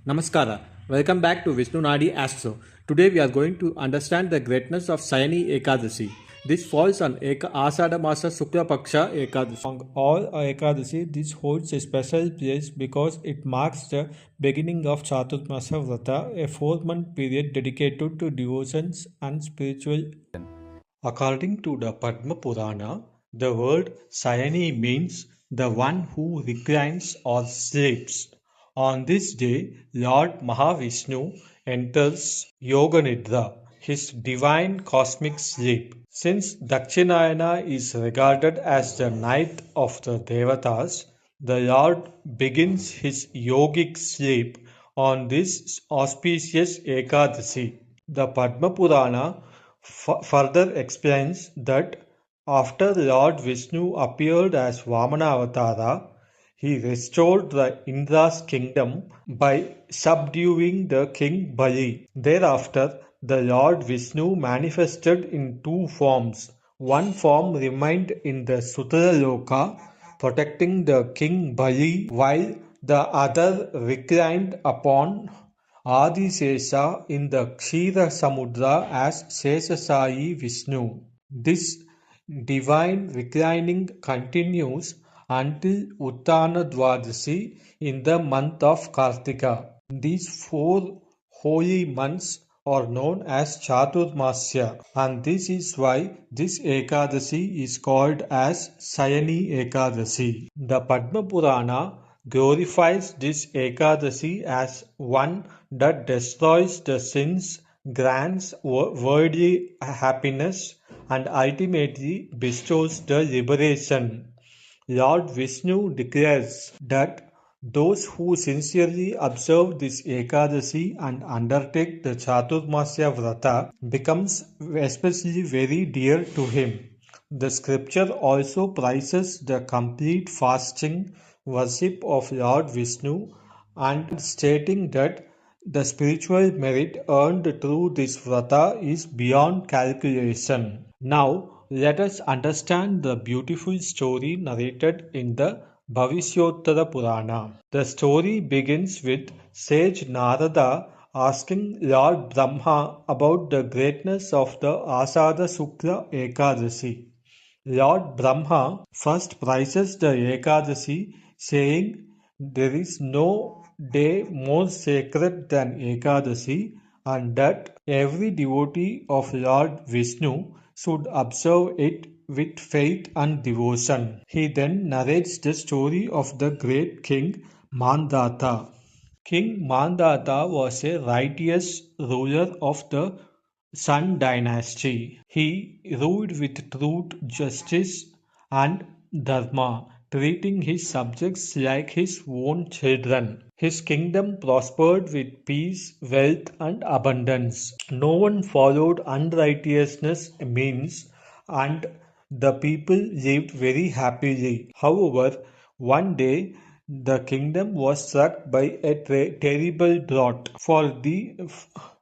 Namaskara. Welcome back to Viṣṇu Nadi Astro. Today we are going to understand the greatness of Śayani Ekādaśī. This falls on Āṣāḍha Śukla Ekādaśī. Among all Ekādaśī, this holds a special place because it marks the beginning of Cāturmāsya Vrata, a 4-month period dedicated to devotions and spiritual. According to the Padma Purāṇa, the word Śayani means the one who reclines or sleeps. On this day, Lord Mahāviṣṇu enters Yoga Nidra, his divine cosmic sleep. Since Dakshinayana is regarded as the night of the Devatas, the Lord begins his yogic sleep on this auspicious Ekādaśī. The Padma Purāṇa further explains that after Lord Viṣṇu appeared as Vamana he restored the Indra's kingdom by subduing the king Bali. Thereafter, the Lord Viṣṇu manifested in 2 forms. One form remained in the Sutraloka, protecting the king Bali, while the other reclined upon Ādiṣeṣa in the Kṣīra Samudra as Śeṣaśāyī Viṣṇu. This divine reclining continues until Uttana Dvadashi in the month of Kartika. These 4 holy months are known as Cāturmāsya, and this is why this Ekādaśī is called as Śayani Ekādaśī. The Padma Purāṇa glorifies this Ekādaśī as one that destroys the sins, grants worldly happiness, and ultimately bestows the liberation. Lord Viṣṇu declares that those who sincerely observe this Ekādaśī and undertake the Cāturmāsya Vrata becomes especially very dear to him. The scripture also praises the complete fasting worship of Lord Viṣṇu and stating that the spiritual merit earned through this Vrata is beyond calculation. Now, let us understand the beautiful story narrated in the Bhaviṣyottara Purāṇa. The story begins with sage Narada asking Lord Brahma about the greatness of the Āṣāḍha Śukla Ekādaśī. Lord Brahma first praises the Ekādaśī, saying there is no day more sacred than Ekādaśī and that every devotee of Lord Viṣṇu should observe it with faith and devotion. He then narrates the story of the great king Māndhāta. King Māndhāta was a righteous ruler of the Sun dynasty. He ruled with truth, justice, and dharma, treating his subjects like his own children. His kingdom prospered with peace, wealth, and abundance. No one followed unrighteousness means, and the people lived very happily. However, one day the kingdom was struck by a terrible drought. For the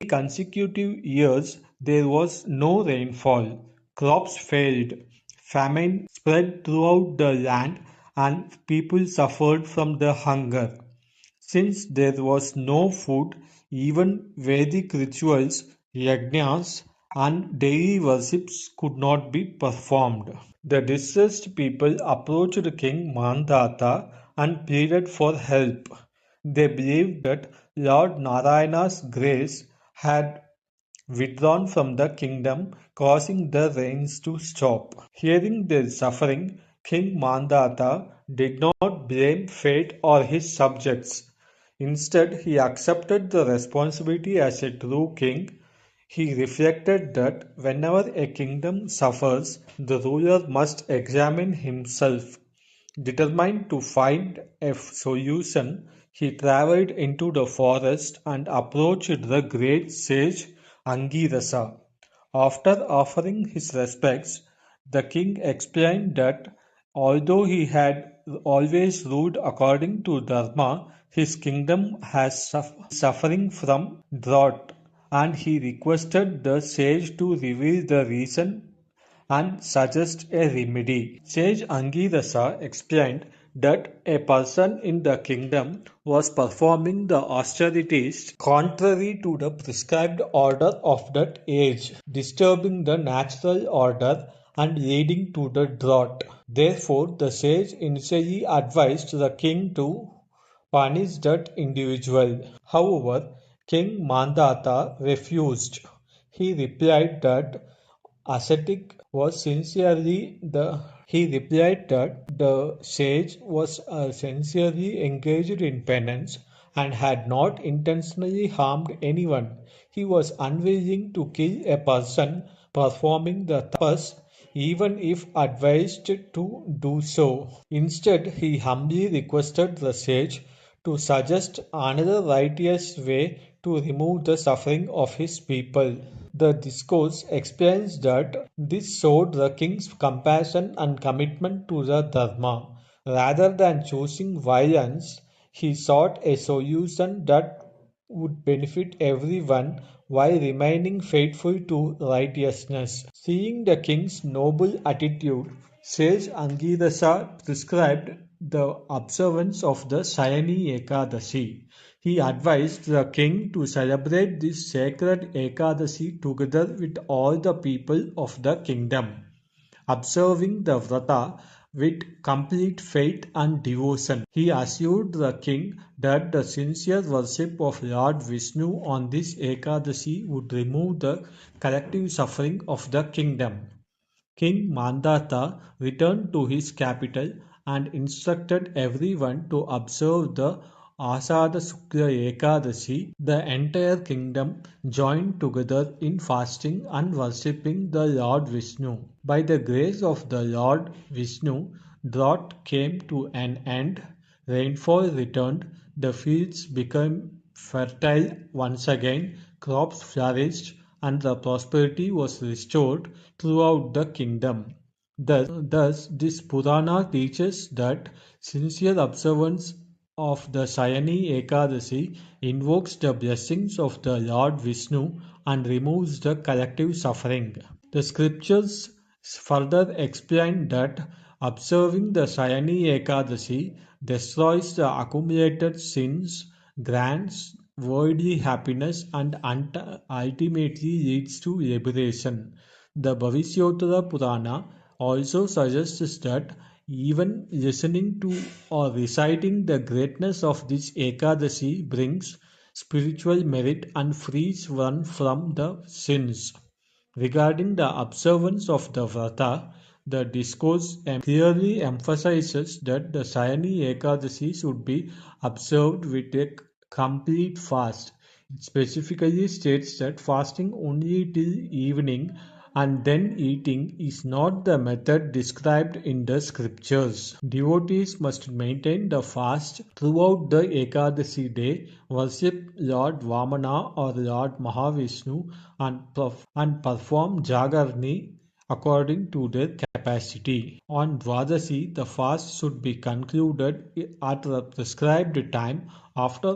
consecutive years, there was no rainfall. Crops failed. Famine spread throughout the land, and people suffered from the hunger. Since there was no food, even Vedic rituals, yajnas, and daily worships could not be performed. The distressed people approached King Māndhāta and pleaded for help. They believed that Lord Narayana's grace had withdrawn from the kingdom, causing the rains to stop. Hearing their suffering, King Māndhāta did not blame fate or his subjects. Instead, he accepted the responsibility as a true king. He reflected that whenever a kingdom suffers, the ruler must examine himself. Determined to find a solution, he traveled into the forest and approached the great sage Aṅgīrasa. After offering his respects, the king explained that although he had always ruled according to Dharma, his kingdom has suffering from drought, and he requested the sage to reveal the reason and suggest a remedy. Sage Aṅgīrasa explained that a person in the kingdom was performing the austerities contrary to the prescribed order of that age, disturbing the natural order and leading to the drought. Therefore, the sage initially advised the king to punish that individual. However, King Māndhāta refused. He replied that ascetic was sincerely the he replied that the sage was sincerely engaged in penance and had not intentionally harmed anyone. He was unwilling to kill a person performing the tapas even if advised to do so. Instead, he humbly requested the sage to suggest another righteous way to remove the suffering of his people. The discourse explains that this showed the king's compassion and commitment to the Dharma. Rather than choosing violence, he sought a solution that would benefit everyone while remaining faithful to righteousness. Seeing the king's noble attitude, sage Aṅgīrasa prescribed the observance of the Śayani Ekādaśī. He advised the king to celebrate this sacred Ekādaśī together with all the people of the kingdom, observing the Vrata with complete faith and devotion. He assured the king that the sincere worship of Lord Viṣṇu on this Ekādaśī would remove the collective suffering of the kingdom. King Māndhāta returned to his capital and instructed everyone to observe the Āṣāḍha Śukla Ekādaśī. The entire kingdom joined together in fasting and worshipping the Lord Viṣṇu. By the grace of the Lord Viṣṇu, drought came to an end, rainfall returned, the fields became fertile once again, crops flourished, and the prosperity was restored throughout the kingdom. Thus, this Purāṇa teaches that sincere observance of the Śayani Ekādaśī invokes the blessings of the Lord Viṣṇu and removes the collective suffering. The scriptures further explain that observing the Śayani Ekādaśī destroys the accumulated sins, grants worldly happiness, and ultimately leads to liberation. The Bhaviṣyottara Purāṇa also suggests that even listening to or reciting the greatness of this Ekādaśī brings spiritual merit and frees one from the sins. Regarding the observance of the Vrata, the discourse clearly emphasizes that the Śayani Ekādaśī should be observed with a complete fast. It specifically states that fasting only till evening and then eating is not the method described in the scriptures. Devotees must maintain the fast throughout the Ekādaśī day, worship Lord Vamana or Lord Mahāviṣṇu, and perform Jagarni according to their capacity. On Dvadashi, the fast should be concluded at the prescribed time after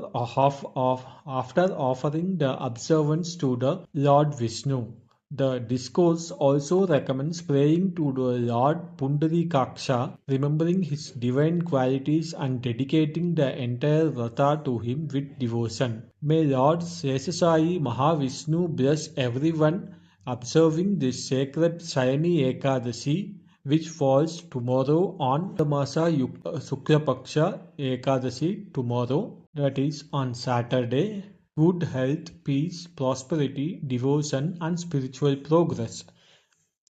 offering the observance to the Lord Viṣṇu. The discourse also recommends praying to the Lord Pundarikaksha, remembering his divine qualities and dedicating the entire Vrata to him with devotion. May Lord Śeṣaśāyī Mahāviṣṇu bless everyone observing this sacred Śayani Ekādaśī, which falls tomorrow on Cāturmāsya Vrata Ekādaśī tomorrow, that is on Saturday. Good health, peace, prosperity, devotion, and spiritual progress.